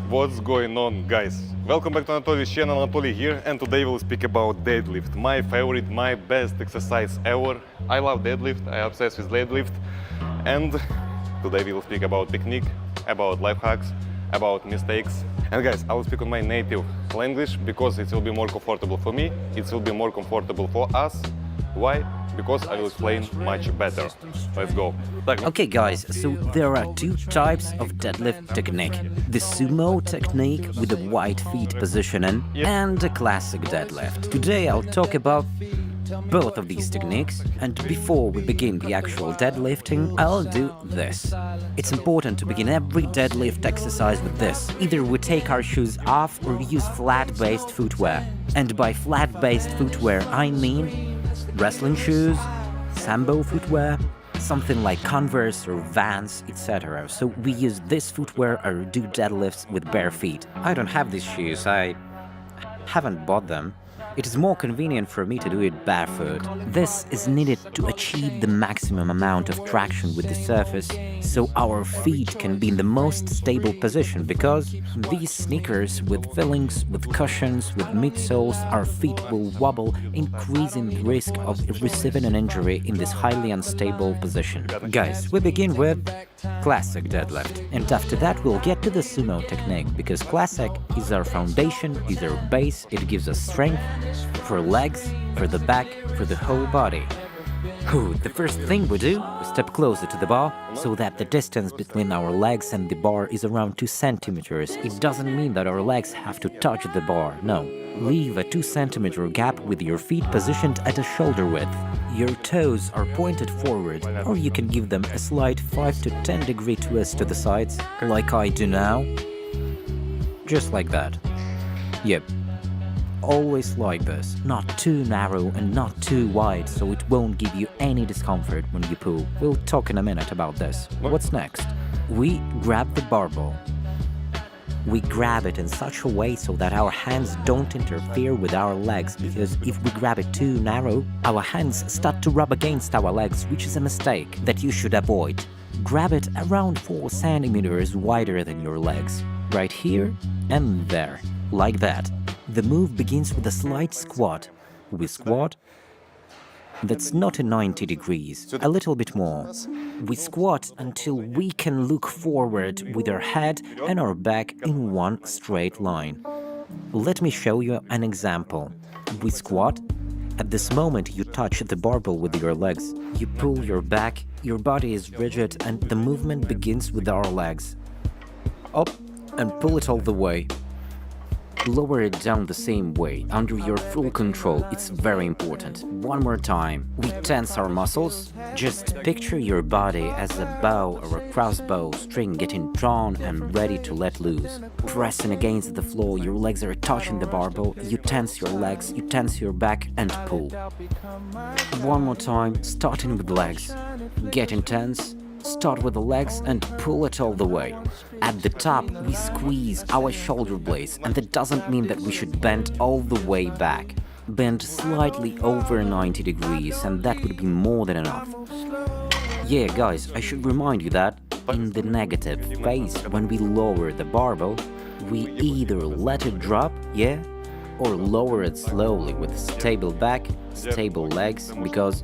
What's going on, guys? Welcome back to Anatoly's channel. Anatoly here, and today we'll speak about deadlift. My favorite, my best exercise ever. I love deadlift, I am obsessed with deadlift. And today we will speak about technique, about life hacks, about mistakes. And guys, I will speak on my native language because it will be more comfortable for me, it will be more comfortable for us. Why? Because I will explain much better. Let's go. Okay guys, so there are two types of deadlift technique. The sumo technique with the wide feet positioning and the classic deadlift. Today I'll talk about both of these techniques, and before we begin the actual deadlifting, I'll do this. It's important to begin every deadlift exercise with this. Either we take our shoes off or we use flat-based footwear. And by flat-based footwear I mean wrestling shoes, sambo footwear, something like Converse or Vans, etc. So we use this footwear or do deadlifts with bare feet. I don't have these shoes, I haven't bought them. It is more convenient for me to do it barefoot. This is needed to achieve the maximum amount of traction with the surface, so our feet can be in the most stable position, because these sneakers with fillings, with cushions, with midsoles, our feet will wobble, increasing the risk of receiving an injury in this highly unstable position. Guys, we begin with classic deadlift, and after that we'll get to the sumo technique, because classic is our foundation, is our base, it gives us strength for legs, for the back, for the whole body. The first thing we do, we step closer to the bar, so that the distance between our legs and the bar is around 2 centimeters. It doesn't mean that our legs have to touch the bar, no. Leave a 2 centimeter gap with your feet positioned at a shoulder width. Your toes are pointed forward, or you can give them a slight 5 to 10 degree twist to the sides, like I do now. Just like that. Yep. Always like this, not too narrow and not too wide, so it won't give you any discomfort when you pull. We'll talk in a minute about this. What's next? We grab the barbell. We grab it in such a way so that our hands don't interfere with our legs, because if we grab it too narrow, our hands start to rub against our legs, which is a mistake that you should avoid. Grab it around 4 centimeters wider than your legs, right here and there, like that. The move begins with a slight squat. We squat. That's not a 90 degrees, a little bit more. We squat until we can look forward with our head and our back in one straight line. Let me show you an example. We squat. At this moment you touch the barbell with your legs. You pull your back, your body is rigid, and the movement begins with our legs. Up and pull it all the way. Lower it down the same way, under your full control, it's very important. One more time. We tense our muscles. Just picture your body as a bow or a crossbow string getting drawn and ready to let loose. Pressing against the floor, your legs are touching the barbell, you tense your legs, you tense your back and pull. One more time, starting with legs. Get intense. Start with the legs and pull it all the way. At the top, we squeeze our shoulder blades, and that doesn't mean that we should bend all the way back. Bend slightly over 90 degrees, and that would be more than enough. Yeah, guys, I should remind you that in the negative phase, when we lower the barbell, we either let it drop, yeah, or lower it slowly with stable back, stable legs, because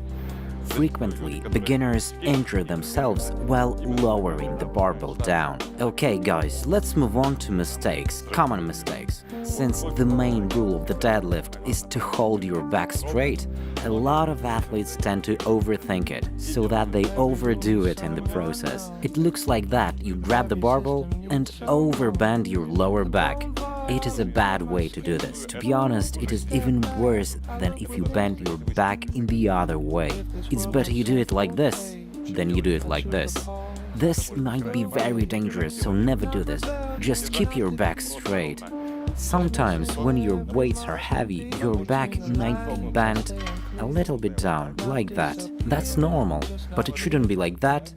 frequently, beginners injure themselves while lowering the barbell down. Okay guys, let's move on to mistakes, common mistakes. Since the main rule of the deadlift is to hold your back straight, a lot of athletes tend to overthink it, so that they overdo it in the process. It looks like that, you grab the barbell and overbend your lower back. It is a bad way to do this. To be honest, it is even worse than if you bend your back in the other way. It's better you do it like this than you do it like this. This might be very dangerous, so never do this. Just keep your back straight. Sometimes when your weights are heavy, your back might be bent a little bit down, like that. That's normal, but it shouldn't be like that,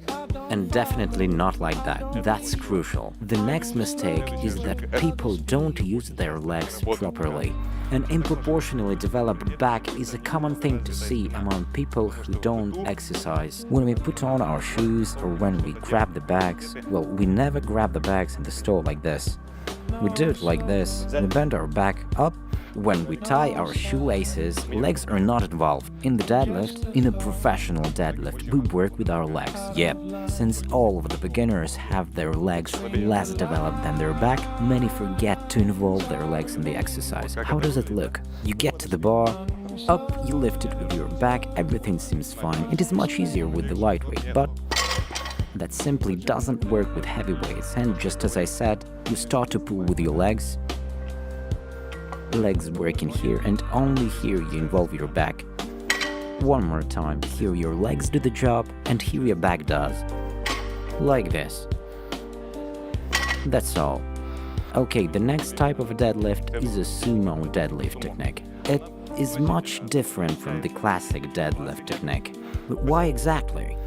and definitely not like that. That's crucial. The next mistake is that people don't use their legs properly. An improportionally developed back is a common thing to see among people who don't exercise. When we put on our shoes or when we grab the bags, well, we never grab the bags in the store like this. We do it like this. We bend our back up. When we tie our shoelaces, legs are not involved. In the deadlift, in a professional deadlift, we work with our legs. Yep, since all of the beginners have their legs less developed than their back, many forget to involve their legs in the exercise. How does it look? You get to the bar, up, you lift it with your back, everything seems fine. It is much easier with the lightweight, but that simply doesn't work with heavy weights. And just as I said, you start to pull with your legs. Legs working here, and only here you involve your back. One more time, here your legs do the job, and here your back does. Like this. That's all. Okay, the next type of deadlift is a sumo deadlift technique. It is much different from the classic deadlift technique. But why exactly?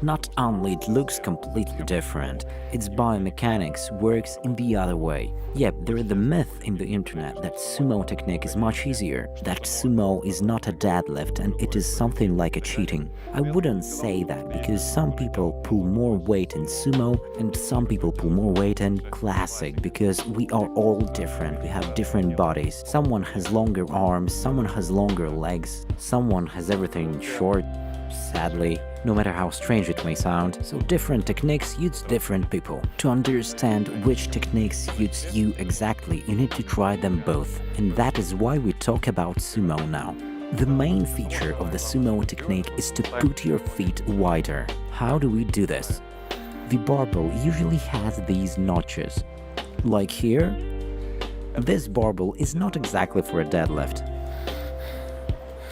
Not only it looks completely different, its biomechanics works in the other way. Yep, there is the myth in the internet that sumo technique is much easier, that sumo is not a deadlift and it is something like a cheating. I wouldn't say that, because some people pull more weight in sumo and some people pull more weight in classic, because we are all different, we have different bodies. Someone has longer arms, someone has longer legs, someone has everything short, sadly. No matter how strange it may sound, so different techniques suits different people. To understand which technique suits you exactly, you need to try them both. And that is why we talk about sumo now. The main feature of the sumo technique is to put your feet wider. How do we do this? The barbell usually has these notches. Like here, this barbell is not exactly for a deadlift.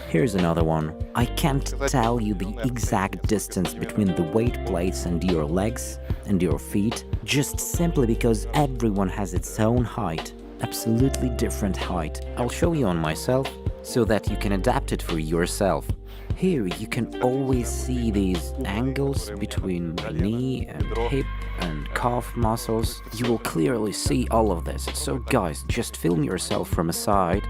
Here's another one. I can't tell you the exact distance between the weight plates and your legs and your feet, just simply because everyone has its own height, absolutely different height. I'll show you on myself so that you can adapt it for yourself. Here you can always see these angles between the knee and hip and calf muscles. You will clearly see all of this. So guys, just film yourself from a side.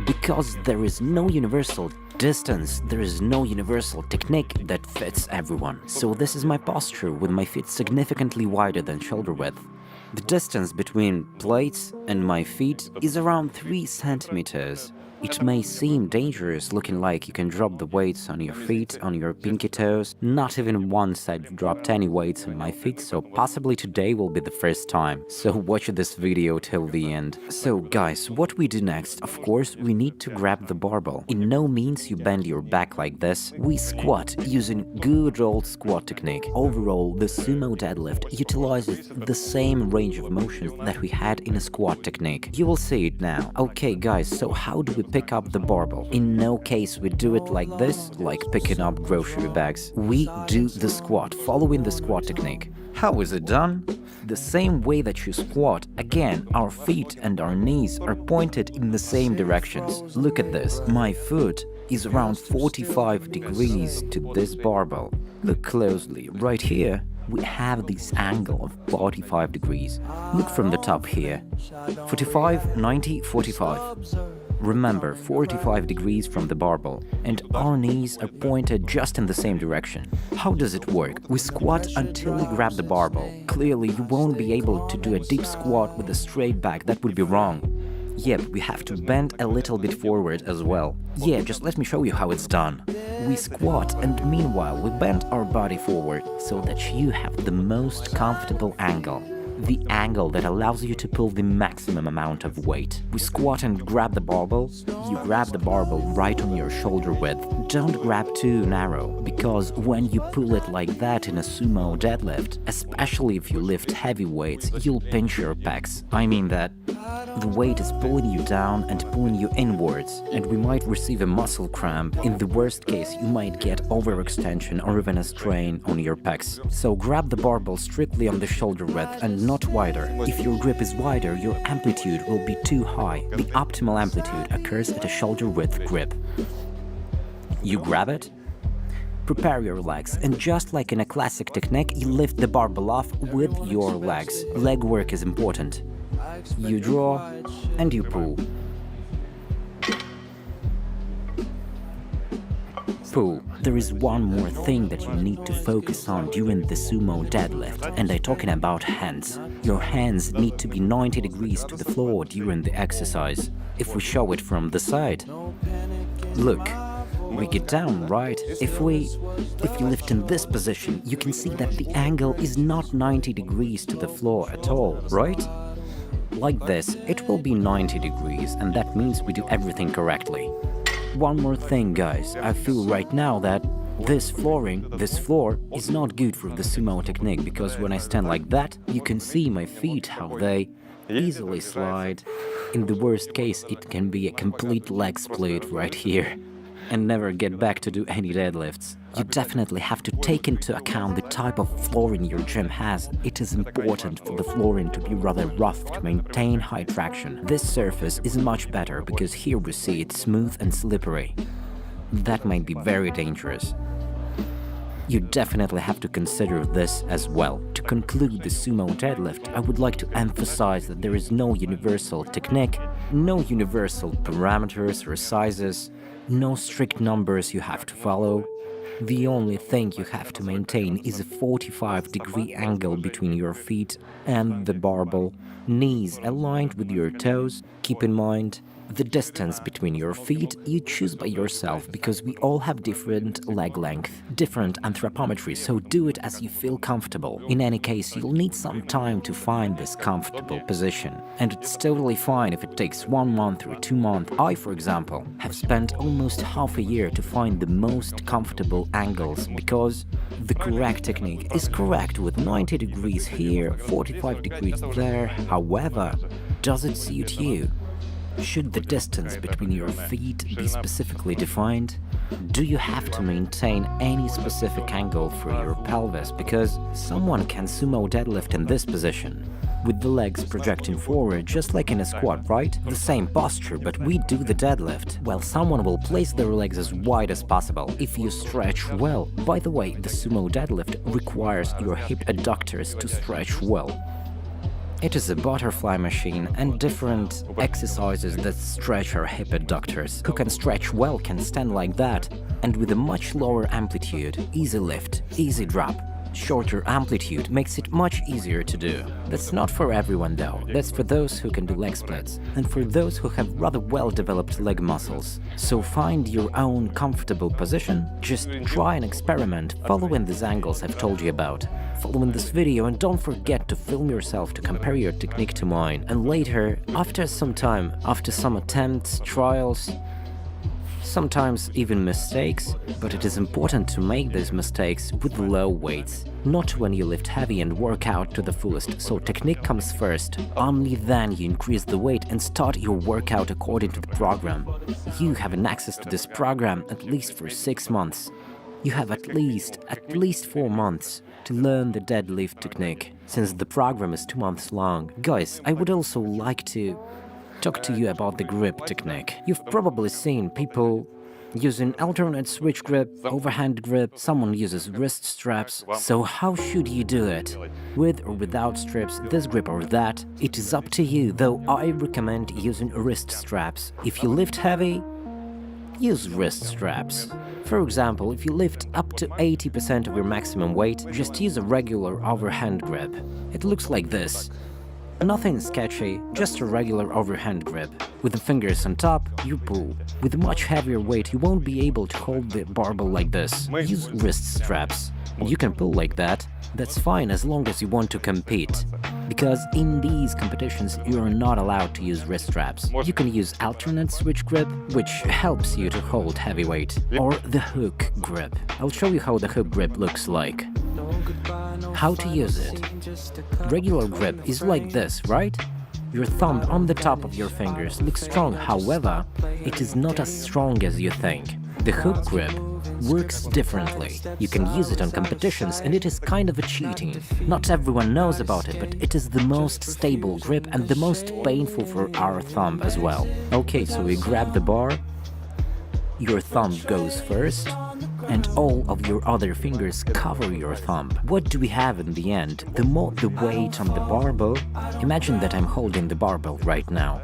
Because there is no universal distance, there is no universal technique that fits everyone. So this is my posture with my feet significantly wider than shoulder width. The distance between plates and my feet is around 3 centimeters. It may seem dangerous, looking like you can drop the weights on your feet, on your pinky toes. Not even once I've dropped any weights on my feet, so possibly today will be the first time. So watch this video till the end. So guys, what we do next? Of course, we need to grab the barbell. In no means you bend your back like this. We squat using good old squat technique. Overall, the sumo deadlift utilizes the same range of motions that we had in a squat technique. You will see it now. Okay guys, so how do we pick up the barbell? In no case we do it like this, like picking up grocery bags. We do the squat, following the squat technique. How is it done? The same way that you squat. Again, our feet and our knees are pointed in the same directions. Look at this. My foot is around 45 degrees to this barbell. Look closely. Right here, we have this angle of 45 degrees. Look from the top here. 45, 90, 45. Remember, 45 degrees from the barbell, and our knees are pointed just in the same direction. How does it work? We squat until we grab the barbell. Clearly, you won't be able to do a deep squat with a straight back, that would be wrong. Yep, we have to bend a little bit forward as well. Yeah, just let me show you how it's done. We squat and meanwhile we bend our body forward so that you have the most comfortable angle. The angle that allows you to pull the maximum amount of weight. We squat and grab the barbell. You grab the barbell right on your shoulder width. Don't grab too narrow, because when you pull it like that in a sumo deadlift, especially if you lift heavy weights, you'll pinch your pecs. I mean that the weight is pulling you down and pulling you inwards, and we might receive a muscle cramp. In the worst case, you might get overextension or even a strain on your pecs. So grab the barbell strictly on the shoulder width and not wider. If your grip is wider, your amplitude will be too high. The optimal amplitude occurs at a shoulder width grip. You grab it, prepare your legs, and just like in a classic technique, you lift the barbell off with your legs. Leg work is important. You draw and you pull. Pull. There is one more thing that you need to focus on during the sumo deadlift, and I'm talking about hands. Your hands need to be 90 degrees to the floor during the exercise. If we show it from the side, look, we get down, right? If you lift in this position, you can see that the angle is not 90 degrees to the floor at all, right? Like this, it will be 90 degrees, and that means we do everything correctly. One more thing, guys, I feel right now that this floor is not good for the sumo technique, because when I stand like that, you can see my feet, how they easily slide. In the worst case, it can be a complete leg split right here, and never get back to do any deadlifts. You definitely have to take into account the type of flooring your gym has. It is important for the flooring to be rather rough to maintain high traction. This surface is much better because here we see it smooth and slippery. That might be very dangerous. You definitely have to consider this as well. To conclude the sumo deadlift, I would like to emphasize that there is no universal technique, no universal parameters or sizes, no strict numbers you have to follow. The only thing you have to maintain is a 45-degree angle between your feet and the barbell, knees aligned with your toes. Keep in mind, the distance between your feet you choose by yourself, because we all have different leg length, different anthropometry, so do it as you feel comfortable. In any case, you'll need some time to find this comfortable position, and it's totally fine if it takes 1 month or 2 months. I, for example, have spent almost half a year to find the most comfortable angles, because the correct technique is correct with 90 degrees here, 45 degrees there. However, does it suit you? Should the distance between your feet be specifically defined? Do you have to maintain any specific angle for your pelvis? Because someone can sumo deadlift in this position, with the legs projecting forward just like in a squat, right? The same posture, but we do the deadlift, while someone will place their legs as wide as possible. If you stretch well, by the way, the sumo deadlift requires your hip adductors to stretch well. It is a butterfly machine and different exercises that stretch our hip adductors. Who can stretch well can stand like that, and with a much lower amplitude, easy lift, easy drop. Shorter amplitude makes it much easier to do. That's not for everyone though, that's for those who can do leg splits, and for those who have rather well-developed leg muscles. So find your own comfortable position, just try and experiment following these angles I've told you about. Follow in this video and don't forget to film yourself to compare your technique to mine. And later, after some time, after some attempts, trials, sometimes even mistakes, but it is important to make these mistakes with low weights, not when you lift heavy and work out to the fullest, so technique comes first. Only then you increase the weight and start your workout according to the program. You have an access to this program at least for 6 months. You have at least 4 months to learn the deadlift technique, since the program is 2 months long. Guys, I would also like to talk to you about the grip technique. You've probably seen people using alternate switch grip, overhand grip, someone uses wrist straps. So how should you do it? With or without strips, this grip or that? It is up to you, though I recommend using wrist straps. If you lift heavy, use wrist straps. For example, if you lift up to 80% of your maximum weight, just use a regular overhand grip. It looks like this. Nothing sketchy, just a regular overhand grip. With the fingers on top, you pull. With a much heavier weight, you won't be able to hold the barbell like this. Use wrist straps. You can pull like that. That's fine as long as you want to compete. Because in these competitions, you are not allowed to use wrist straps. You can use alternate switch grip, which helps you to hold heavy weight, or the hook grip. I'll show you how the hook grip looks like. How to use it. Regular grip is like this, right? Your thumb on the top of your fingers looks strong, however, it is not as strong as you think. The hook grip works differently. You can use it on competitions and it is kind of a cheating. Not everyone knows about it, but it is the most stable grip and the most painful for our thumb as well. Okay, so we grab the bar, your thumb goes first, and all of your other fingers cover your thumb. What do we have in the end? The more the weight on the barbell, imagine that I'm holding the barbell right now.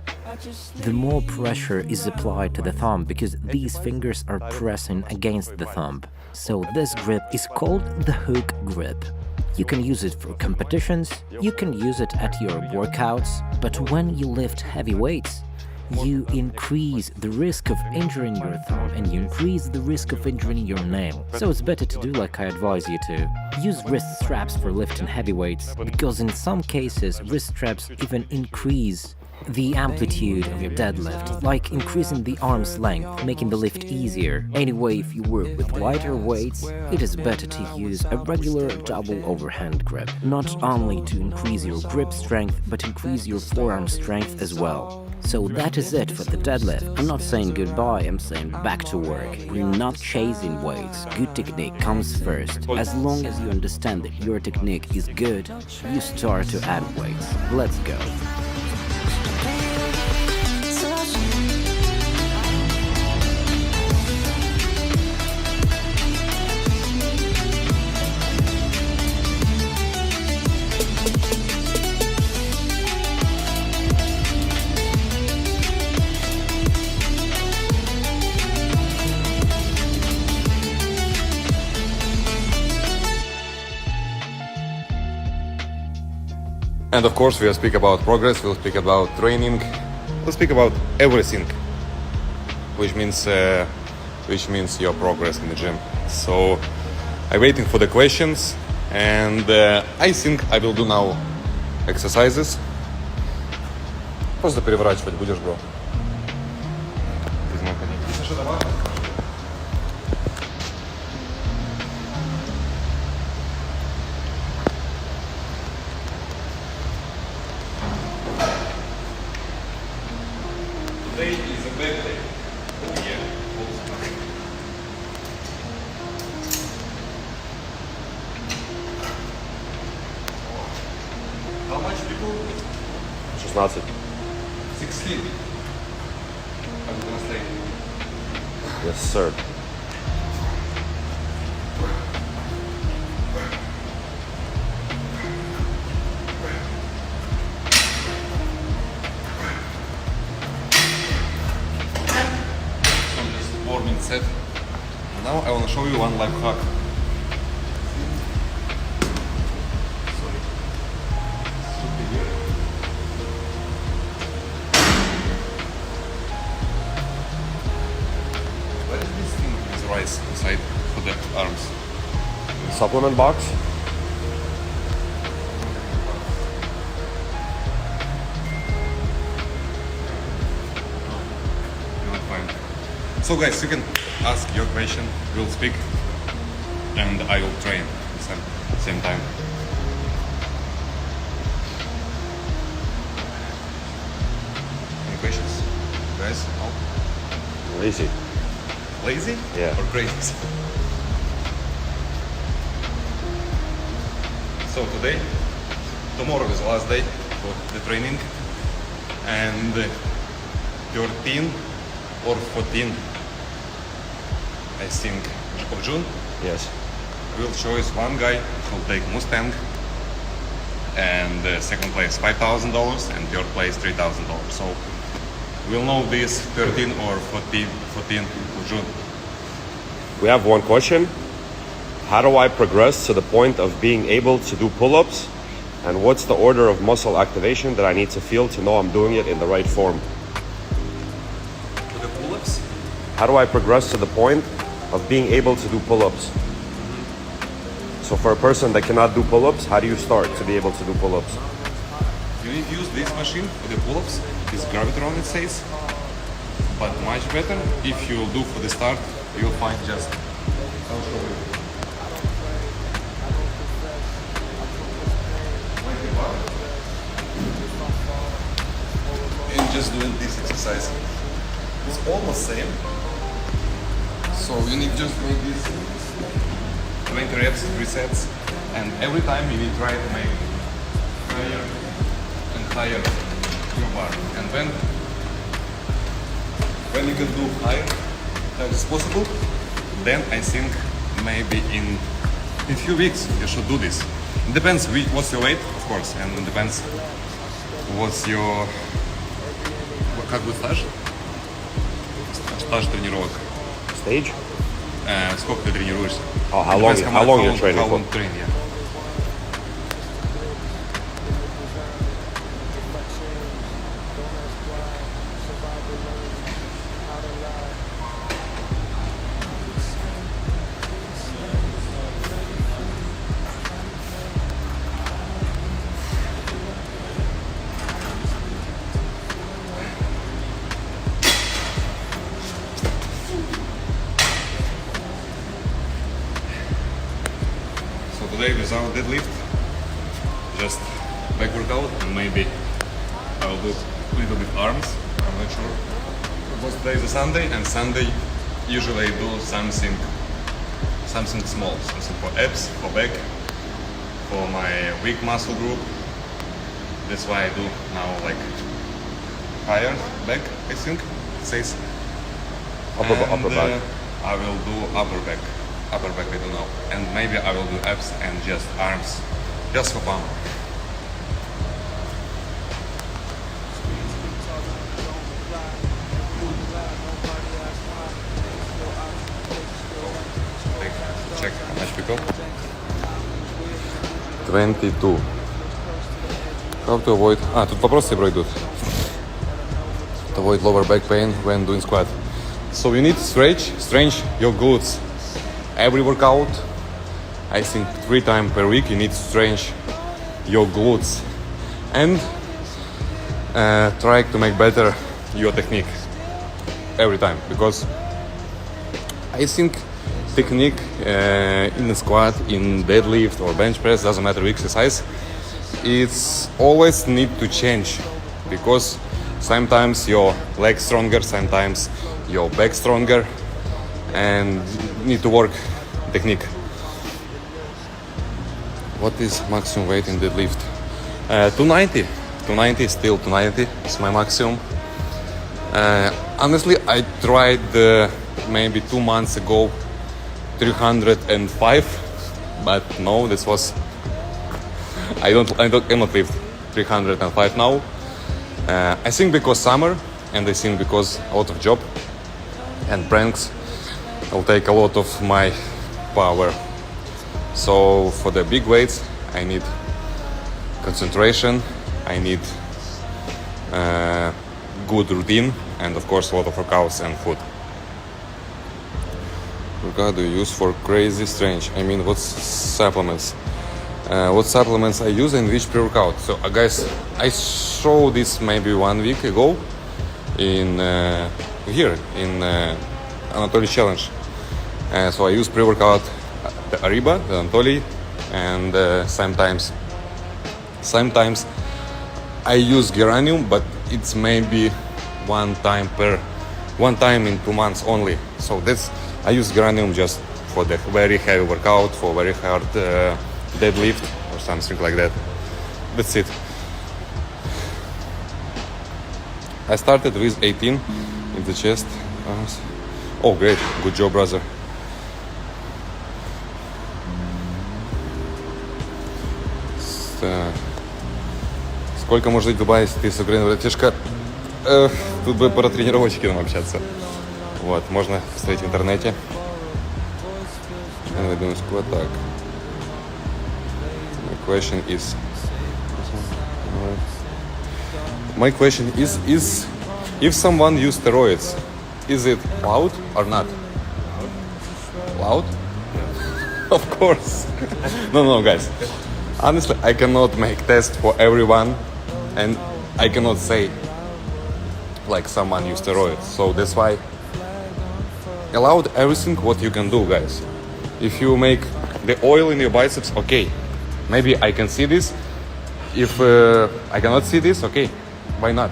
The more pressure is applied to the thumb because these fingers are pressing against the thumb. So this grip is called the hook grip. You can use it for competitions, you can use it at your workouts, but when you lift heavy weights, you increase the risk of injuring your thumb and you increase the risk of injuring your nail. So it's better to do like I advise you to. Use wrist straps for lifting heavy weights, because in some cases wrist straps even increase the amplitude of your deadlift, like increasing the arm's length, making the lift easier. Anyway, if you work with lighter weights, it is better to use a regular double overhand grip, not only to increase your grip strength, but increase your forearm strength as well. So that is it for the deadlift. I'm not saying goodbye, I'm saying back to work. You're not chasing weights. Good technique comes first. As long as you understand that your technique is good, you start to add weights. Let's go. And of course, we'll speak about progress, we'll speak about training, we'll speak about everything, which means your progress in the gym. So I'm waiting for the questions, and I think I will do now exercises. Просто переворачивать будешь, бро. Today is a bad day. Oh yeah, how much people? 16. 16. I will translate. Yes, sir. Warming set. Now I want to show you one life hack. What is this thing with rice inside for the arms? Supplement box? You will find. So guys, you can ask your question, we'll speak, and I will train at the same time. Any questions? Guys? No? Lazy. Lazy? Yeah. Or crazy? So today, tomorrow is the last day for the training, and 13 or 14, I think, of June, Yes. will choose one guy who'll take Mustang, and second place $5,000 and third place $3,000. So we'll know this 13 or 14 of June. We have one question. How do I progress to the point of being able to do pull-ups? And what's the order of muscle activation that I need to feel to know I'm doing it in the right form? For the pull-ups, How do I progress to the point of being able to do pull-ups? So for a person that cannot do pull-ups, how do you start to be able to do pull-ups? you need to use this machine for the pull-ups. It's Gravitron, it says, but much better if you do for the start, you'll find just. I'll show you. And just doing this exercise. It's almost same. So you need just make this 20 reps, 3 sets, and every time you need to try to make higher and higher your bar. And when you can do higher as possible, then I think maybe in few weeks you should do this. It depends what's your weight, of course, and it depends what's your... Как будет стаж? Стаж тренировок. Stage? Сколько ты тренируешься? Oh, how long you're training how for? long train, yeah. So today without deadlift, just back workout and maybe I'll do a little bit arms, I'm not sure. Because today is a Sunday and Sunday usually I do something small, something for abs, for back, for my weak muscle group. That's why I do now like higher back, I think it says. Upper back. I will do upper back I don't know, and maybe I will do abs and just arms, just for fun. Check how much we go. 22. How to avoid... тут вопросы пройдут. To avoid lower back pain when doing squat. So you need to stretch your glutes. Every workout, I think 3 times per week, you need to stretch your glutes and try to make better your technique every time, because I think technique in the squat, in deadlift or bench press, doesn't matter which exercise, it's always need to change, because sometimes your legs stronger, sometimes your back stronger, and need to work technique. What is maximum weight in deadlift? 290. 290, still 290 is my maximum. Honestly, I tried maybe 2 months ago 305, but no, this was... I cannot lift 305 now. I think because summer, and I think because a lot of job and pranks will take a lot of my power. So for the big weights, I need concentration, I need good routine, and of course a lot of workouts and food. Workout do you use for crazy strange? I mean, what supplements? What supplements I use and which pre-workout? So guys, I showed this maybe 1 week ago in here in Anatoly challenge. So I use pre-workout the Ariba, the Anatoly, and sometimes I use geranium, but it's maybe one time in 2 months only. So that's, I use geranium just for the very heavy workout, for very hard deadlift or something like that. That's it. I started with 18 in the chest. Oh, great, good job, brother. Сколько может жить в Дубае, если ты с Украины, братишка? Тут бы про тренировочки нам общаться. Вот, можно посмотреть в интернете. And we do squat так. My question is if someone use steroids, is it loud or not? Loud? Of course. No, guys. Honestly, I cannot make test for everyone, and I cannot say like someone use steroids. So that's why allowed everything what you can do, guys. If you make the oil in your biceps, okay, maybe I can see this. If I cannot see this, okay, why not?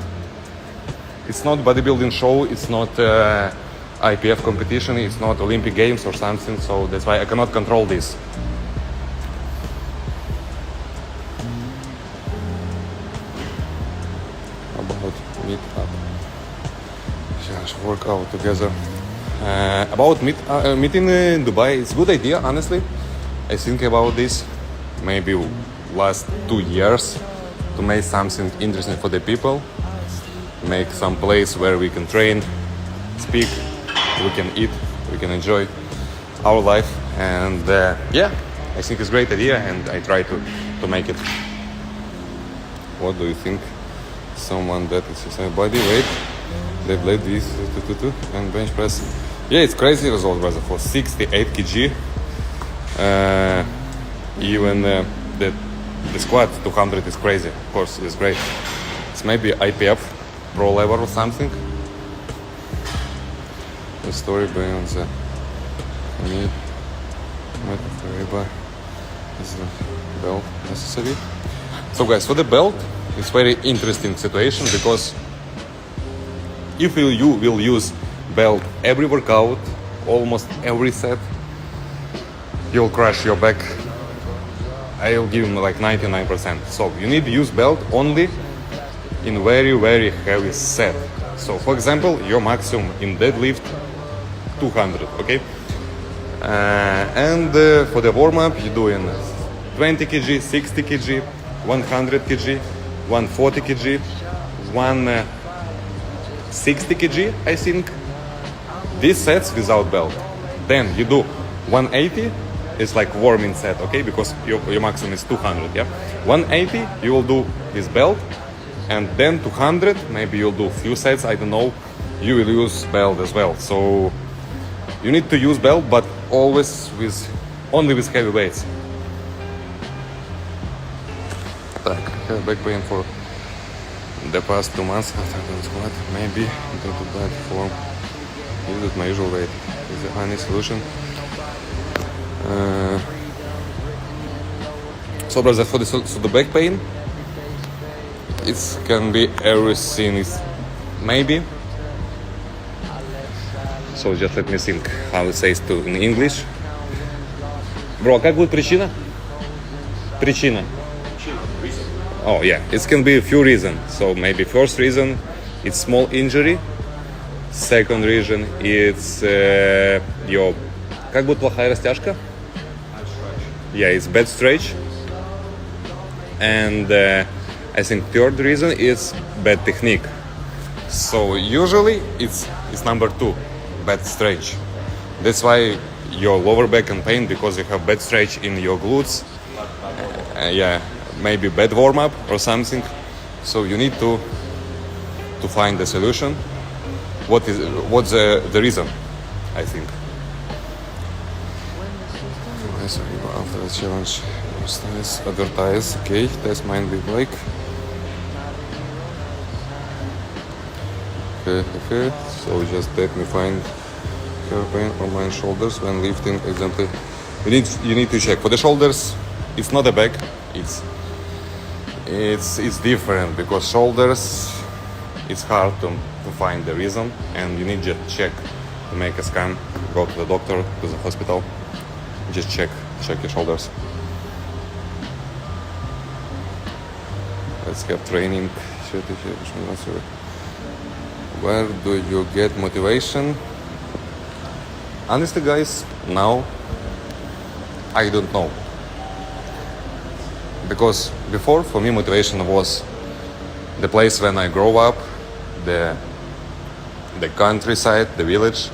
It's not bodybuilding show, it's not IPF competition, it's not Olympic Games or something, so that's why I cannot control this. About meet up. Work out together. About meeting in Dubai, it's a good idea, honestly. I think about this maybe last 2 years to make something interesting for the people, make some place where we can train, speak, we can eat, we can enjoy our life, and yeah, I think it's a great idea, and I try to make it. What do you think? Someone that exercise body weight, they blade this and bench press. Yeah, it's crazy result, brother. For 68 kg, even the squat 200 is crazy. Of course, it's great. It's maybe IPF pro level or something. The story behind the knee is the belt necessary. So guys, for the belt, it's very interesting situation, because if you will use belt every workout, almost every set, you'll crush your back. I'll give him like 99%. So you need to use belt only in very, very heavy set. So for example, your maximum in deadlift 200, okay? And for the warm-up, you're doing 20 kg, 60 kg, 100 kg, 140 kg, 160 kg, I think. These sets without belt. Then you do 180, it's like warming set, okay? Because your maximum is 200, yeah? 180, you will do this belt, and then 200, maybe you'll do few sets, I don't know, you will use belt as well. So you need to use belt, but always only with heavy weights. Так, have back pain for the past 2 months after the squat. Maybe due to bad form. Use it my usual weight. Is the honey solution. So brother, for the back pain, it can be everything. Is maybe. So just let me think how it says to in English. Bro, как будет причина? Причина. Oh yeah, it can be a few reasons. So maybe first reason, it's small injury. Second reason, it's your... Как будет плохая растяжка? Yeah, it's bad stretch. And I think third reason is bad technique. So usually it's number 2, bad stretch. That's why your lower back can pain, because you have bad stretch in your glutes. Yeah, maybe bad warm-up or something. So you need to find the solution. What's the reason, I think. After the challenge, advertise, okay, test mind with Blake. Okay. So just let me find her pain on my shoulders when lifting. Example, you need to check for the shoulders. It's not a back. It's different, because shoulders, it's hard to find the reason, and you need to check, to make a scan, go to the doctor, to the hospital, just check your shoulders. Let's have training. Where do you get motivation? Honestly guys, now I don't know. Because before, for me, motivation was the place when I grow up, the countryside, the village,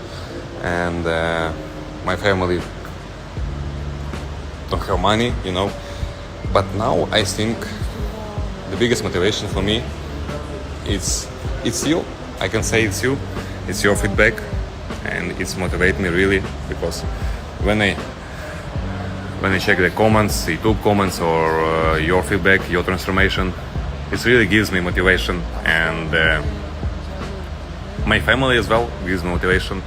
and my family don't have money, you know. But now I think the biggest motivation for me it's you. I can say it's you. It's your feedback, and it's motivate me really, because when I check the comments, the YouTube comments, or your feedback, your transformation, it really gives me motivation, and my family as well gives me motivation,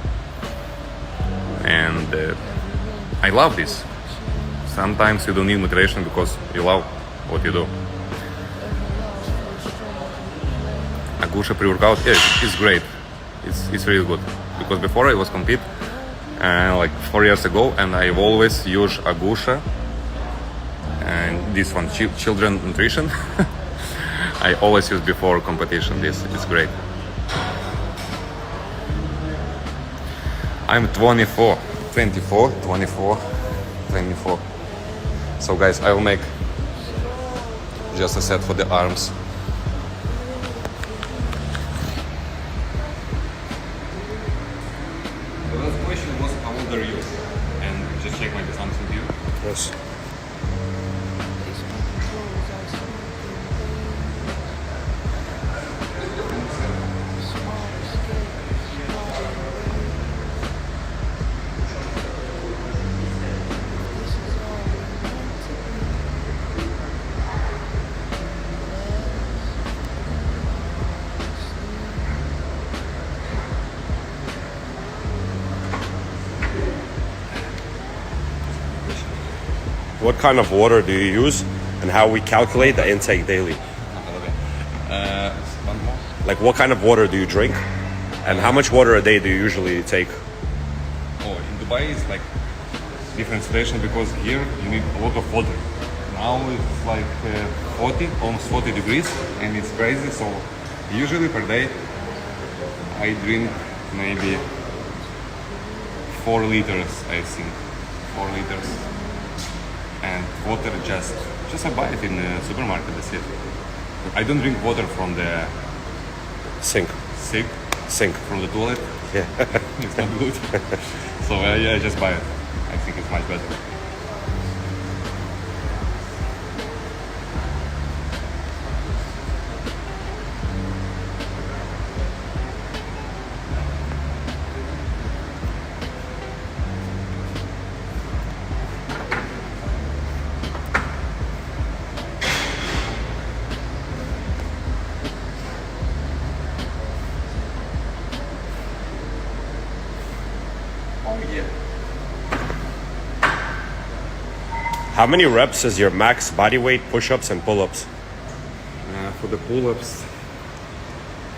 and I love this. Sometimes you don't need motivation because you love what you do. Agusha pre-workout, yeah, it's great. It's really good, because before I was compete like 4 years ago, and I've always used Agusha, and this one, children nutrition. I always use before competition. This is great. I'm 24. 24, 24, 24. So guys, I will make just a set for the arms. The last question was how old are you? And just check maybe something here. Yes. What kind of water do you use and how we calculate the intake daily? One more. Like what kind of water do you drink and how much water a day do you usually take? Oh, in Dubai it's like different situation because here you need a lot of water. Now it's like 40, almost 40 degrees and it's crazy. So usually per day I drink maybe 4 liters, I think. 4 liters. And water just I buy it in the supermarket, that's it. I don't drink water from the Sink. sink from the toilet. Yeah. It's not good. So I just buy it. I think it's much better. Oh yeah. How many reps is your max body weight, push-ups and pull-ups? For the pull-ups,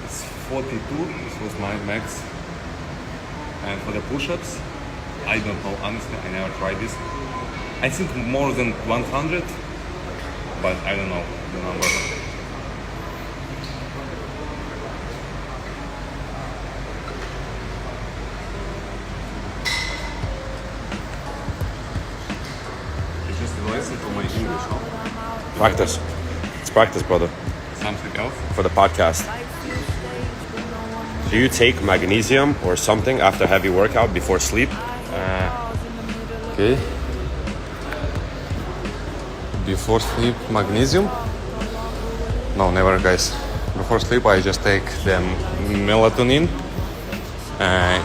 it's 42. This was my max. And for the push-ups, I don't know. Honestly, I never tried this. I think more than 100, but I don't know the number. It's just a lesson for my English, huh? Practice. It's practice, brother. Something else? For the podcast. Do you take magnesium or something after heavy workout before sleep? Okay. Before sleep, magnesium? No, never, guys. Before sleep, I just take the melatonin.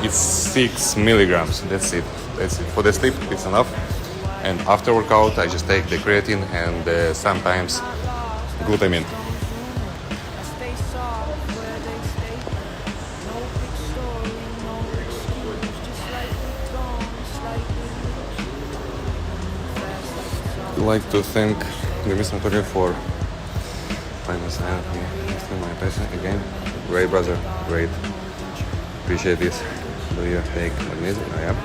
It's 6 milligrams. That's it. That's it. For the sleep, it's enough. And after workout, I just take the creatine and sometimes glutamine. I'd like to thank Mr. Anatoly for finding my passion again. Great, brother. Great. Appreciate this. Do you take magnesium? I am.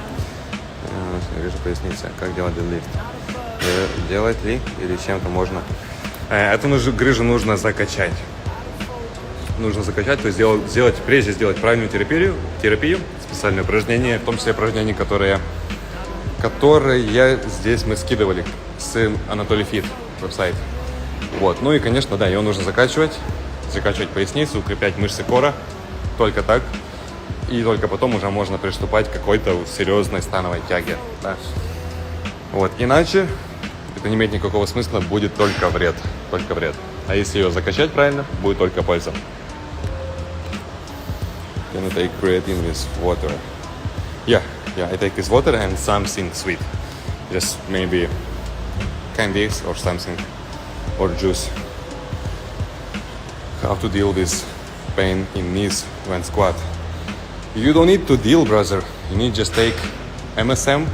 Вижу поясница. Как делать дедлифт? Делать ли или чем-то можно? Эту грыжу нужно закачать. Нужно закачать, то есть прежде сделать правильную терапию, специальные упражнения, в том числе упражнения, которые здесь мы скидывали с Anatoly Fit веб-сайт. Вот. Ну и, конечно, да, его нужно закачивать поясницу, укреплять мышцы кора, только так. И только потом уже можно приступать к какой-то серьезной становой тяге. Да. Вот. Иначе это не имеет никакого смысла, будет только вред. Только вред. А если ее закачать правильно, будет только польза. Can you take creatine with water? Yeah, I take this water and something sweet. Just maybe candies or something. Or juice. How to deal with pain in knees when squat? You don't need to deal, brother. You need just take MSM,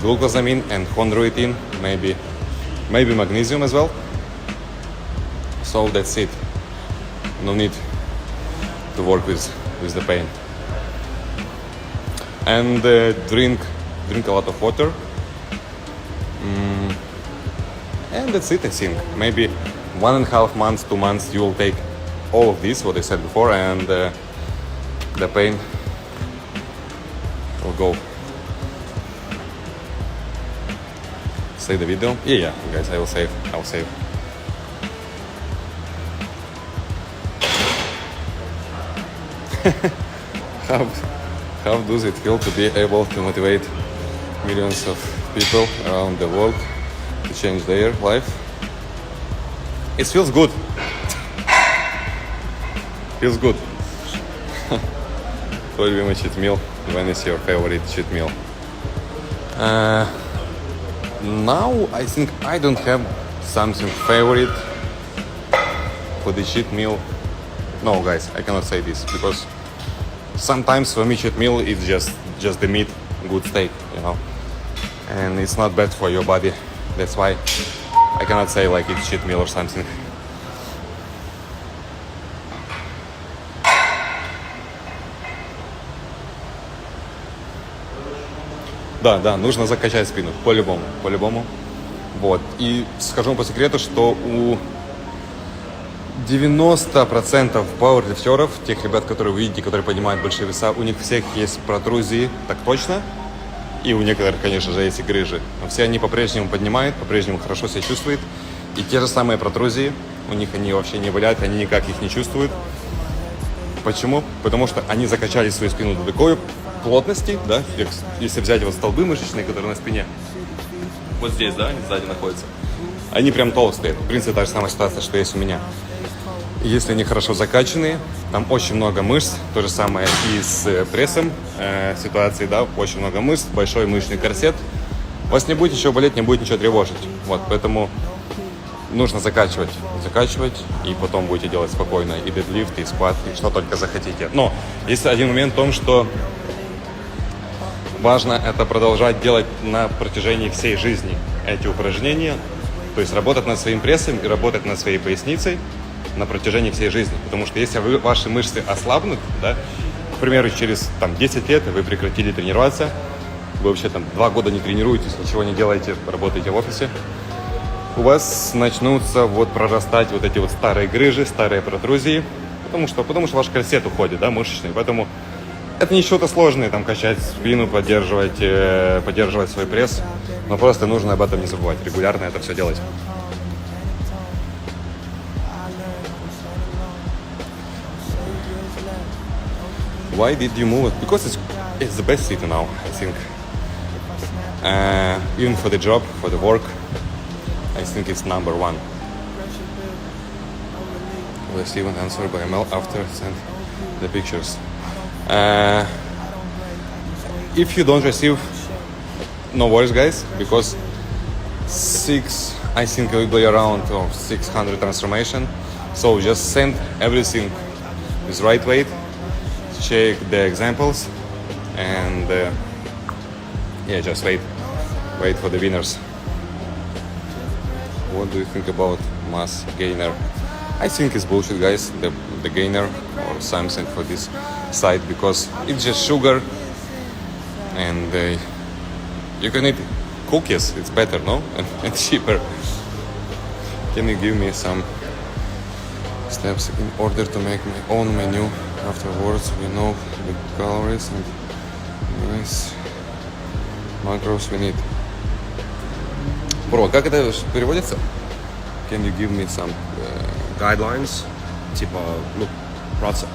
glucosamine and chondroitin, maybe magnesium as well. So that's it. No need to work with the pain. And drink a lot of water. And that's it, I think. Maybe 1.5 months, 2 months, you will take all of this, what I said before, and the pain We'll go. Save the video. Yeah, guys, I will save. How does it feel to be able to motivate millions of people around the world to change their life? It feels good. Feels good. Твой любимый cheat meal. When is your favorite cheat meal? Now I think I don't have something favorite for the cheat meal. No, guys, I cannot say this because sometimes for me cheat meal is just the meat, good steak, you know, and it's not bad for your body. That's why I cannot say like it's cheat meal or something. Да, нужно закачать спину, по-любому. Вот. И скажу вам по секрету, что у 90% пауэрлифтеров, тех ребят, которые вы видите, которые поднимают большие веса, у них всех есть протрузии, так точно. И у некоторых, конечно же, есть и грыжи. Но все они по-прежнему поднимают, по-прежнему хорошо себя чувствуют. И те же самые протрузии, у них они вообще не болят, они никак их не чувствуют. Почему? Потому что они закачали свою спину до такой плотности, да, если взять вот столбы мышечные, которые на спине, вот здесь, да, они сзади находятся, они прям толстые. В принципе, та же самая ситуация, что есть у меня. И если они хорошо закачанные, там очень много мышц, то же самое и с прессом ситуации, да, очень много мышц, большой мышечный корсет, у вас не будет ничего болеть, не будет ничего тревожить, вот, поэтому нужно закачивать, и потом будете делать спокойно и дедлифт, и скват, и что только захотите. Но есть один момент в том, что важно это продолжать делать на протяжении всей жизни, эти упражнения, то есть работать над своим прессом и работать над своей поясницей на протяжении всей жизни, потому что если ваши мышцы ослабнут, да, к примеру, через 10 лет вы прекратили тренироваться, вы вообще 2 года не тренируетесь, ничего не делаете, работаете в офисе, у вас начнутся прорастать эти старые грыжи, старые протрузии, потому что ваш корсет уходит, да, мышечный, поэтому это не что-то сложное, качать спину, поддерживать свой пресс, но просто нужно об этом не забывать, регулярно это все делать. Why did you move it? Because it's the best city now, I think. Even for the job, for the work, I think it's number 1. Let's even answer by email after send the pictures. If you don't receive, no worries, guys, because I think it will be around 600 transformation. So just send everything with right weight. Check the examples and just wait for the winners. What do you think about mass gainer? I think it's bullshit, guys, the gainer or something for this site, because it's just sugar and you can eat cookies, it's better, no? And cheaper. Can you give me some steps in order to make my own menu? Afterwards, we know the calories and nice macros we need. Бро, как это переводится? Can you give me some Guidelines, типа,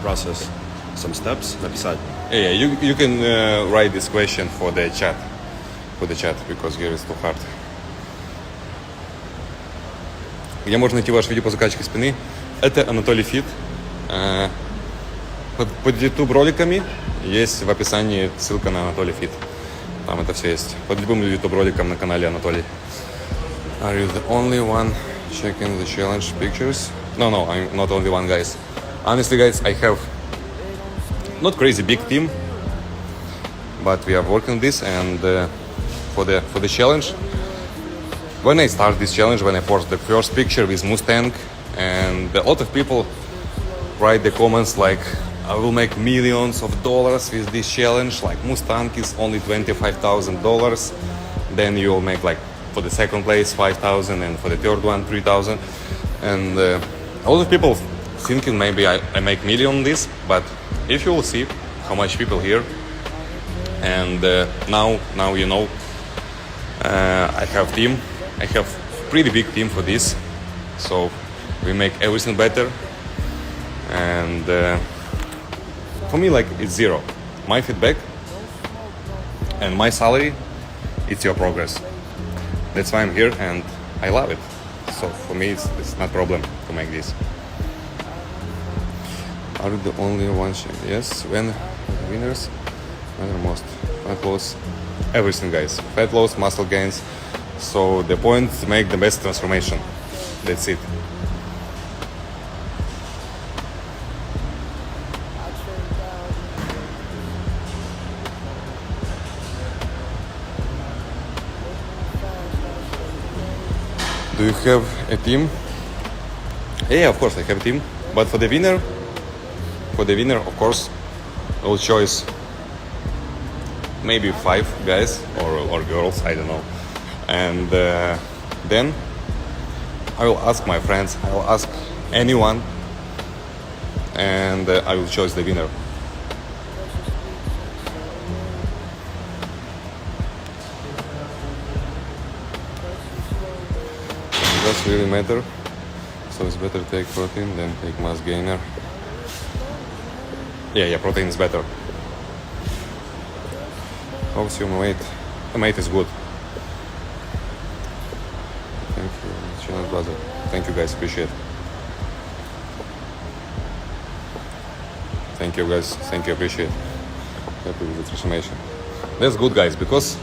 process, some steps, написать. Yeah, you can write this question for the chat, because here it's too hard. Где можно найти ваше видео по закачке спины? Это Anatoly Fit. Под YouTube роликами есть в описании ссылка на Anatoly Fit. Там это все есть. Под любым YouTube роликом на канале Анатолий. Are you the only one checking the challenge pictures? No, I'm not only one, guys. Honestly, guys, I have not crazy big team, but we are working on this, and for the challenge. When I start this challenge, when I post the first picture with Mustang, and a lot of people write the comments like, I will make millions of dollars with this challenge, like Mustang is only $25,000, then you will make for the second place 5,000 and for the third one 3,000, and a lot of people thinking maybe I make million on this, but if you will see how much people here And now you know, I have team. I have pretty big team for this, so we make everything better. And for me, like, it's zero. My feedback and my salary, it's your progress. That's why I'm here, and I love it. So for me, it's not problem to make this. Are you the only one? Yes. When the winners matter most? Fat loss, everything, guys. Fat loss, muscle gains. So the point is to make the best transformation. That's it. Do you have a team? Yeah, of course I have a team. But for the winner, of course, I will choose maybe 5 guys or girls, I don't know. And then I will ask my friends, I will ask anyone, and I will choose the winner. Does really matter, so it's better take protein than take mass gainer. Yeah, protein is better. How's your weight? The weight is good. Thank you, channel brother. Thank you guys, appreciate it. Thank you guys, thank you, appreciate it. Happy with the transformation. That's good, guys, because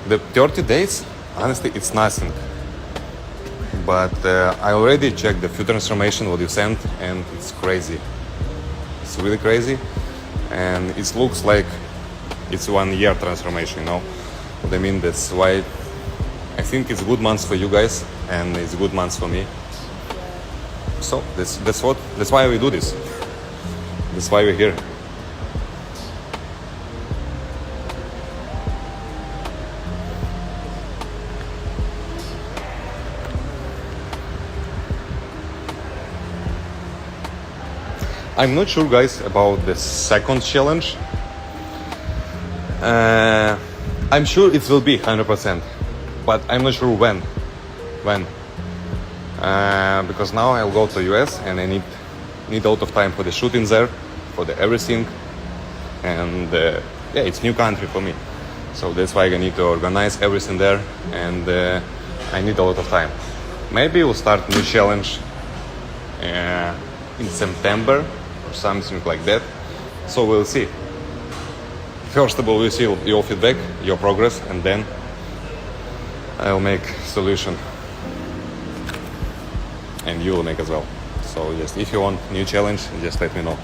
the 30 days, honestly, it's nothing. But I already checked the few transformation what you sent, and it's crazy. It's really crazy, and it looks like it's 1 year transformation, you know what I mean? That's why I think it's good months for you guys, and it's good months for me. So that's why we do this. That's why we're here. I'm not sure, guys, about the second challenge. I'm sure it will be 100%, but I'm not sure when. Because now I'll go to US and I need a lot of time for the shooting there, for the everything, and yeah, it's new country for me. So that's why I need to organize everything there, and I need a lot of time. Maybe we'll start new challenge in September or something like that. So we'll see. First of all, we'll see your feedback, your progress, and then I'll make solution. And you will make as well. So just if you want new challenge, just let me know.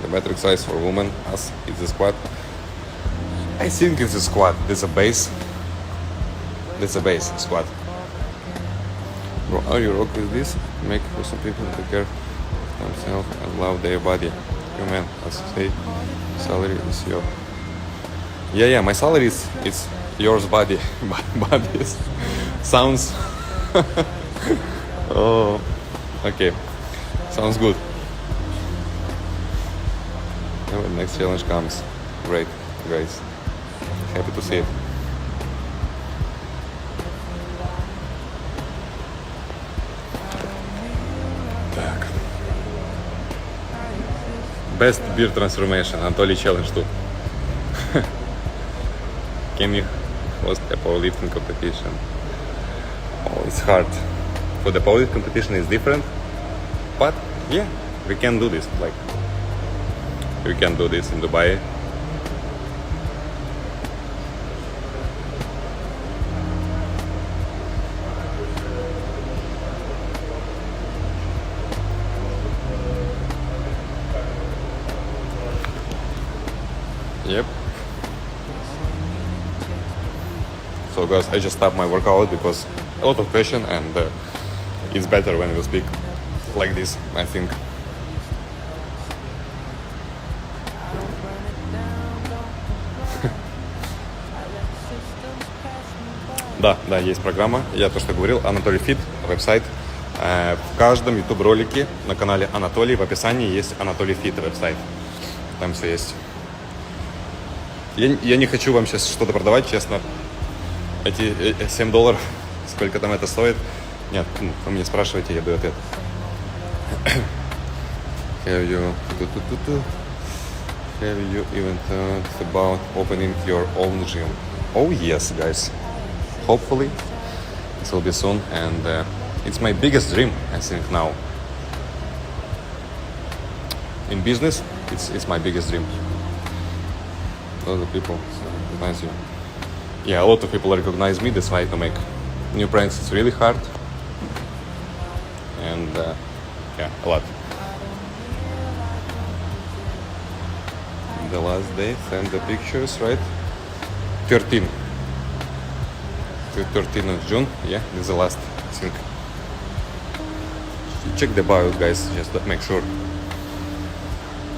The better exercise for women as is the squat. I think it's a squat. There's a base. That's a base squat. Bro, are you rock with this? Make for some people to care of themselves and love their body. You man, let's say salary is your. Yeah, my salary is yours body. Body sounds. Oh, okay. Sounds good. Now the next challenge comes. Great, guys. Happy to see it. Best beer transformation, Anatoly challenge 2. Can you host a powerlifting competition? Oh, it's hard. For the powerlifting competition it's different, but yeah, we can do this. Like, we can do this in Dubai. Yep. So guys, I just stopped my workout because a lot of question, and it's better when we speak like this, I think. Да, есть программа. Я то, что говорил, Anatoly Fit, веб-сайт. В каждом YouTube ролике на канале Anatoly в описании есть Anatoly Fit веб-сайт. Там все есть. Я не хочу вам сейчас что-то продавать, честно. Эти $7, сколько там это стоит? Нет, вы меня спрашиваете, я даю ответ. Have you even thought about opening your own gym? Oh yes, guys. Hopefully, it will be soon, and it's my biggest dream, I think now. In business, it's my biggest dream. A lot of people recognize you. Yeah, a lot of people recognize me. That's why to make new brands it's really hard. And yeah, a lot. The last day, send the pictures, right? 13 of June. Yeah, this is the last, I think. Check the bio, guys, just to make sure.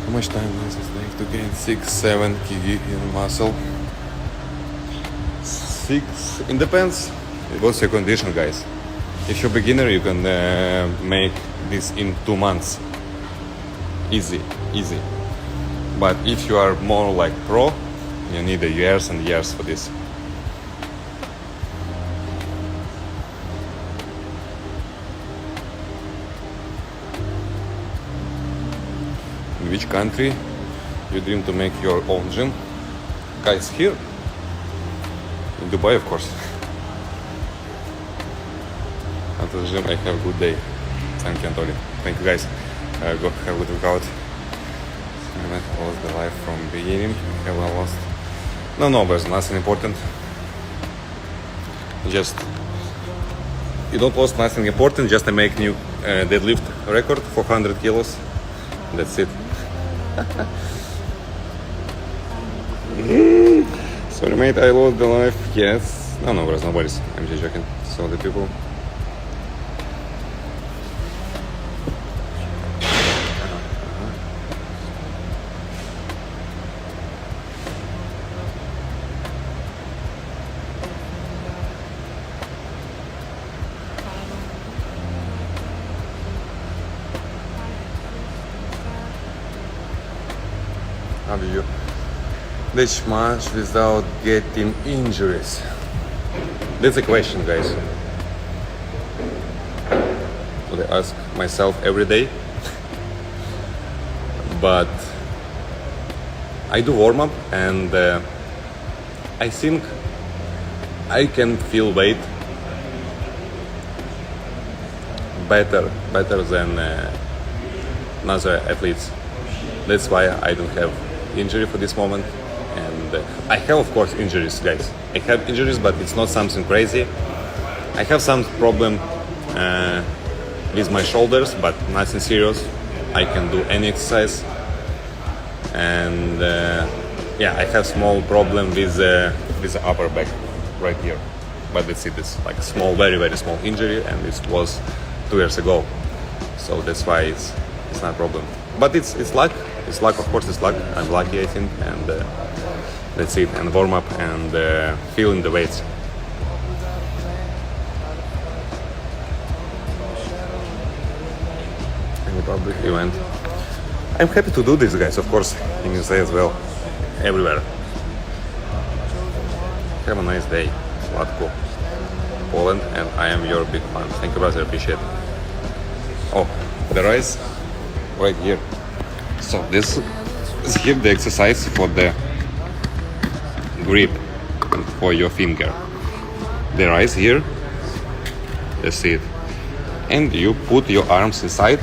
How much time does it take to gain 6-7 kg in muscle? 6, it depends. What's your condition, guys? If you're a beginner, you can make this in 2 months. Easy. But if you are more like pro, you need years and years for this. In which country you dream to make your own gym? Guys, here in Dubai, of course. At the gym, I have a good day. Thank you, Anatoly. Thank you, guys. Go have a good workout. I lost the life from beginning. Have I lost? No, there's nothing important. Just you don't lost nothing important. Just to make new deadlift record, 400 kilos. That's it. Sorry, mate. I lost the life. Yes. No, there's no worries. I'm just joking. So the people. How do you ditch much without getting injuries? That's a question, guys. What I ask myself every day. But I do warm up, and I think I can feel weight better than other athletes. That's why I don't have injury for this moment. And I have, of course, injuries, guys. I have injuries, but it's not something crazy. I have some problem with my shoulders, but nothing serious. I can do any exercise. And yeah, I have small problem with the upper back right here. But that's it. It's like a small, very, very small injury, and it was 2 years ago. So that's why it's not a problem. But it's luck. It's luck, of course. It's luck. I'm lucky, I think, and that's it. And warm up and feeling the weights. And the public event. I'm happy to do this, guys. Of course, in USA as well, everywhere. Have a nice day, Latko, Poland, and I am your big fan. Thank you, brother. Appreciate it. Oh, the rice right here. So this is here the exercise for the grip for your finger. The rice here, that's it. And you put your arms inside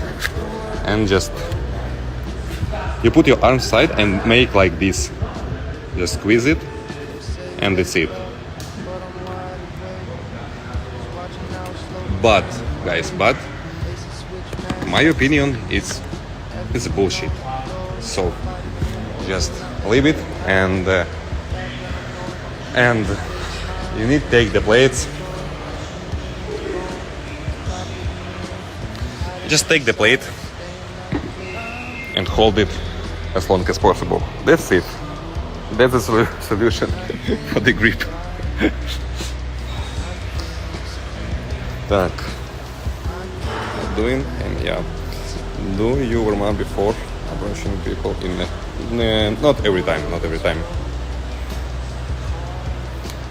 and just you put your arms inside and make like this. Just squeeze it, and that's it. But guys, my opinion it's bullshit. So just leave it, and you need to take the plates. Just take the plate and hold it as long as possible. That's it. That's the solution for the grip. Так, doing, and yeah, do you warm up before approaching people not every time.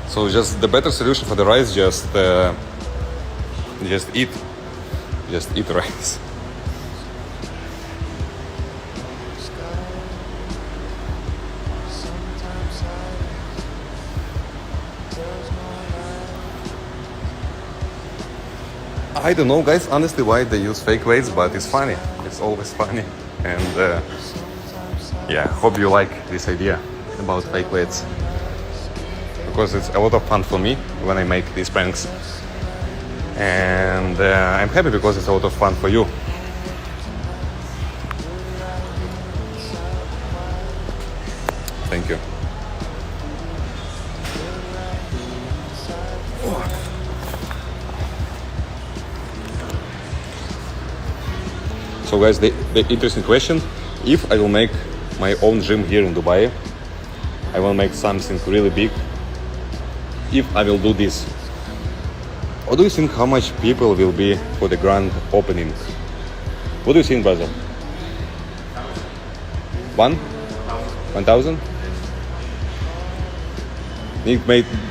So just the better solution for the rice, just eat rice. I don't know, guys, honestly, why they use fake weights, but it's funny. It's always funny. And yeah, hope you like this idea about fake weights. Because it's a lot of fun for me when I make these pranks. And I'm happy because it's a lot of fun for you. Thank you. So guys, the interesting question, if I will make my own gym here in Dubai, I will make something really big, if I will do this. What do you think how much people will be for the grand opening? What do you think, brother? 1,000? Need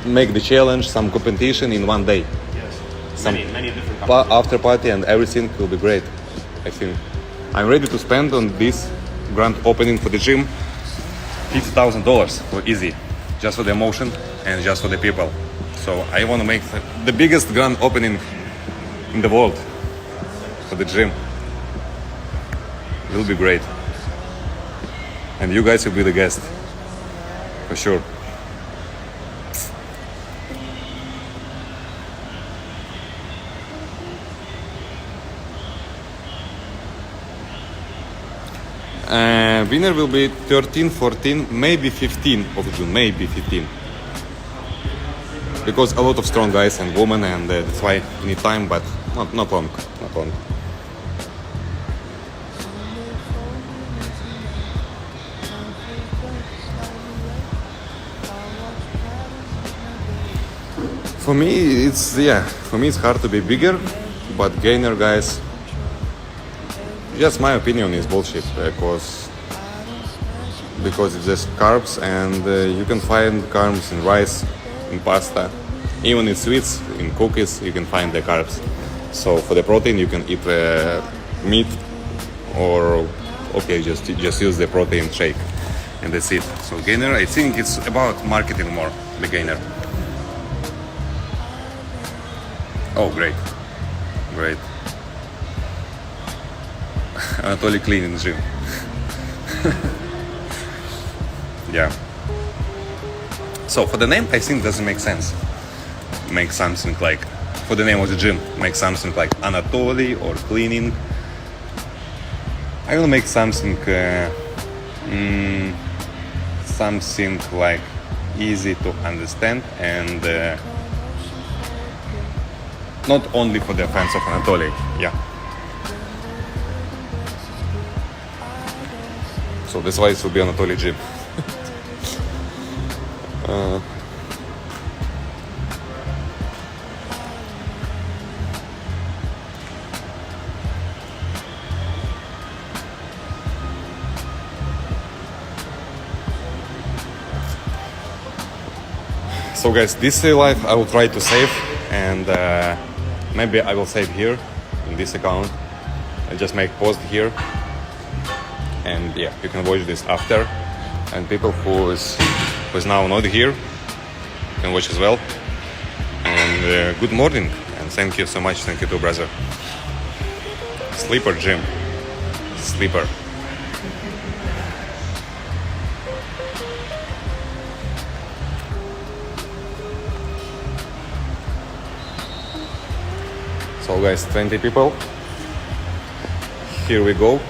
make the challenge, some competition in one day. Yes. Some Many different after party and everything will be great. I think I'm ready to spend on this grand opening for the gym $50,000 for easy, just for the emotion and just for the people. So I want to make the biggest grand opening in the world for the gym. It will be great, and you guys will be the guest for sure. Winner will be 13, 14, maybe 15 of June, maybe 15. Because a lot of strong guys and women, and that's why we need time, but not long. For me, it's hard to be bigger, but gainer guys, just my opinion is bullshit, because it's just carbs, and you can find carbs in rice, in pasta, even in sweets, in cookies you can find the carbs. So for the protein you can eat meat, or just use the protein shake, and that's it. So gainer, I think it's about marketing more, the gainer. Oh, great. Anatoly cleaning gym. Yeah. So for the name, I think doesn't make sense. Make something like, for the name of the gym, make something like Anatoly or cleaning. I will make something something like easy to understand, and not only for the fans of Anatoly. Yeah. So that's why it will be Anatoly gym. So guys, this life I will try to save, and maybe I will save here in this account. I just make post here, and yeah, you can watch this after. And people who is now not here can watch as well. And good morning, and thank you so much. Thank you too, brother. Sleeper gym, sleeper. So guys, 20 people. Here we go.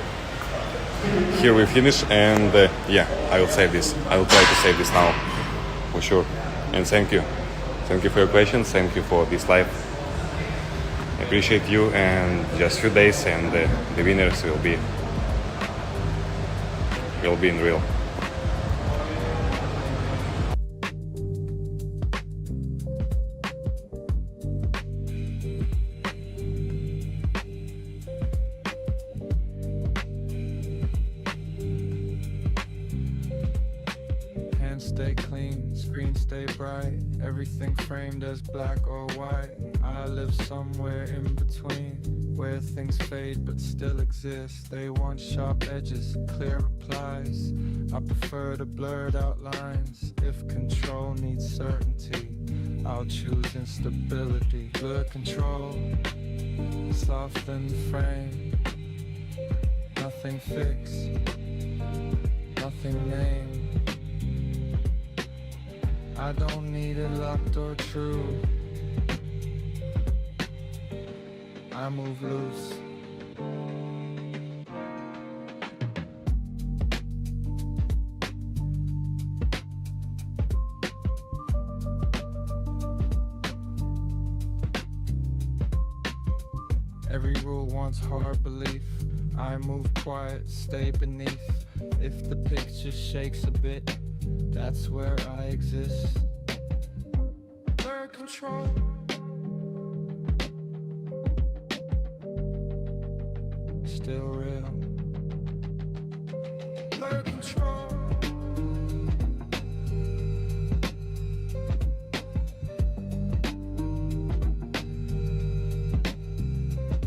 Here we finish, and yeah, I will save this. I will try to save this now, for sure. And thank you for your questions. Thank you for this live. I appreciate you, and just few days, and the winners will be in real. stay clean, screens stay bright, everything framed as black or white. I live somewhere in between, where things fade but still exist. They want sharp edges, clear replies. I prefer the blurred outlines. If control needs certainty, I'll choose instability. Blur control, soften the frame. Nothing fixed, nothing named. I don't need it locked or true. I move loose. Every rule wants hard belief. I move quiet, stay beneath. If the picture shakes a bit, that's where I exist. Blur control. Still real. Blur control.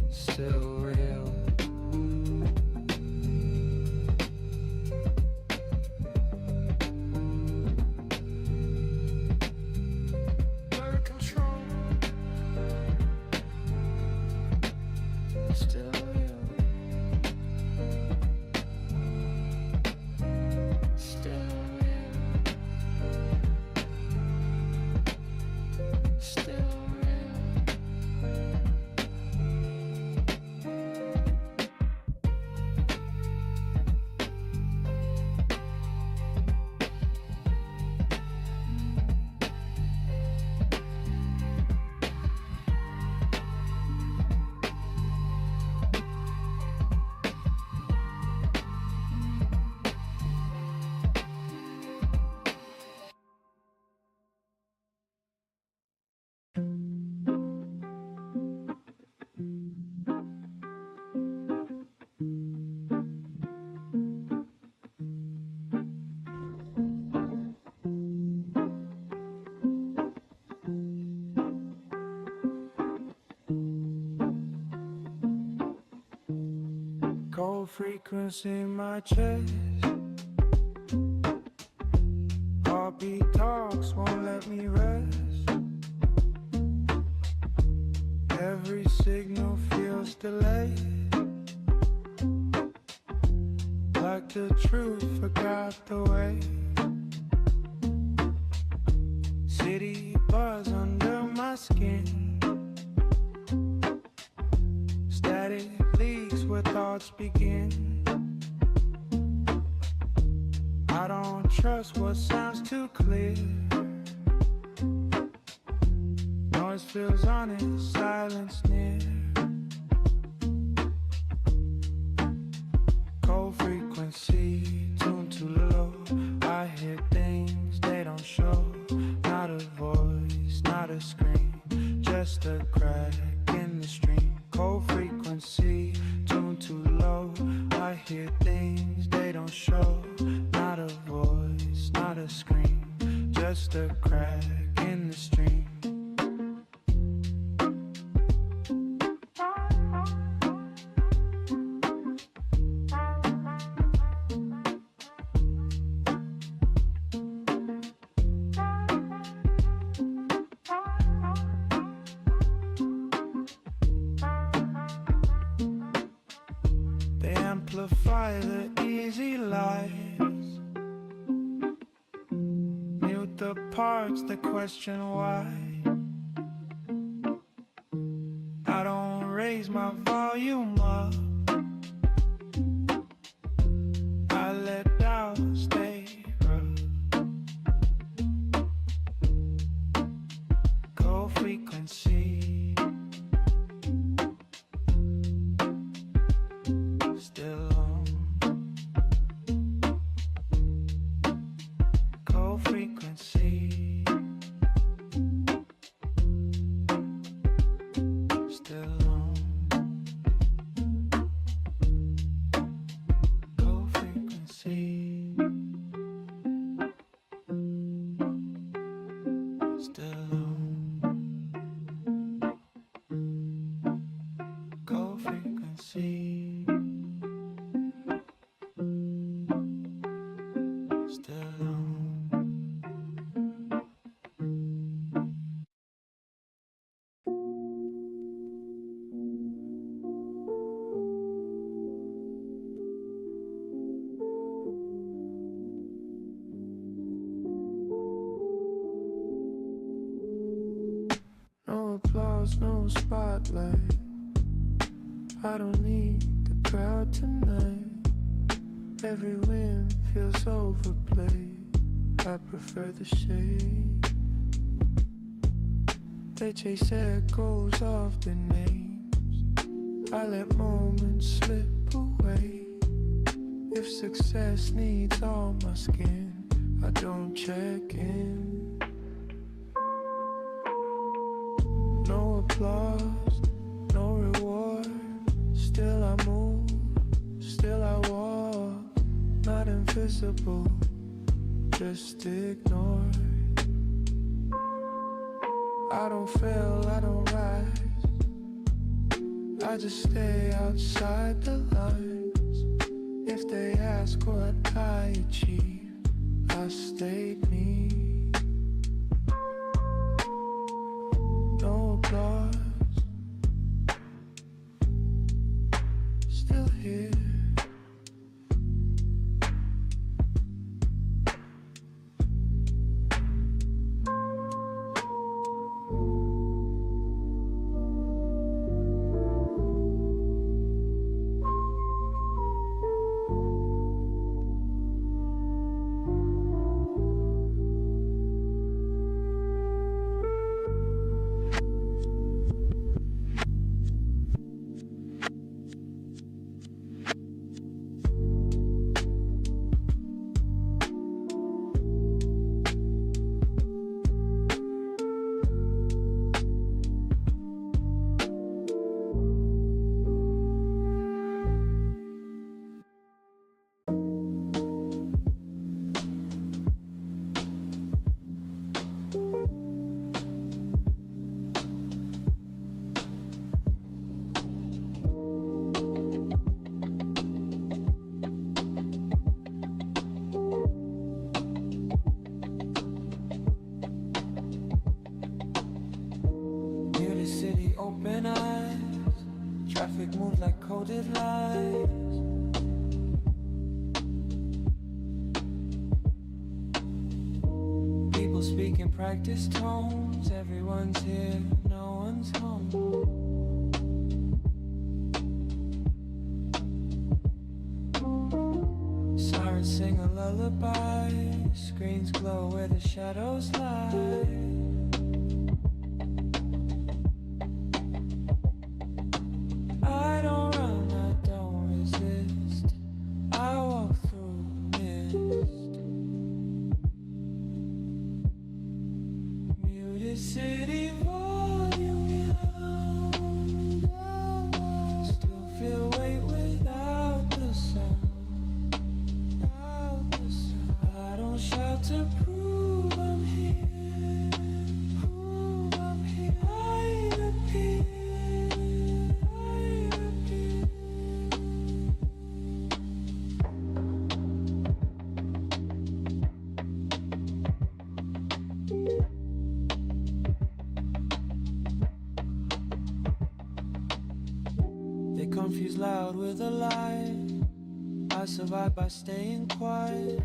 Still real. Blur control. Still real. Still real. Still real. Cold frequency in my chest. Heartbeat talks, won't let me rest. Every signal feels delayed, like the truth forgot the way. City buzz under my skin. Static leaks where thoughts begin. I don't trust what sounds too clear. Noise feels honest, silence near. Cold frequency, tune too low. I hear things they don't show. Not a voice, not a scream, just a crack in the stream. Cold frequency, tune too low. I hear things they don't show. Not a voice, not a scream, just a crack in the stream. They amplify the easy lies, mute the parts that question why. I don't raise my volume up, I let doubt stay rough. Cold frequency, still on. Cold frequency, still on. Cold frequency, crowds, no spotlight. I don't need the crowd tonight. Every whim feels overplayed. I prefer the shade. They chase echoes of their names. I let moments slip away. If success needs all my skin, I don't check in. No applause, no reward. Still I move, still I walk. Not invisible, just ignored. I don't fail, I don't rise. I just stay outside the lines. If they ask what I achieve, I stayed me. No applause, still here. City, open eyes. Traffic moves like coded lies. People speak in practice tones. Everyone's here, no one's home. Sirens sing a lullaby. Screens glow where the shadows lie. City volume down. Still feel weight without the sound. I don't shout to prove I'm here. I appear. Confused loud with a lie. I survive by staying quiet.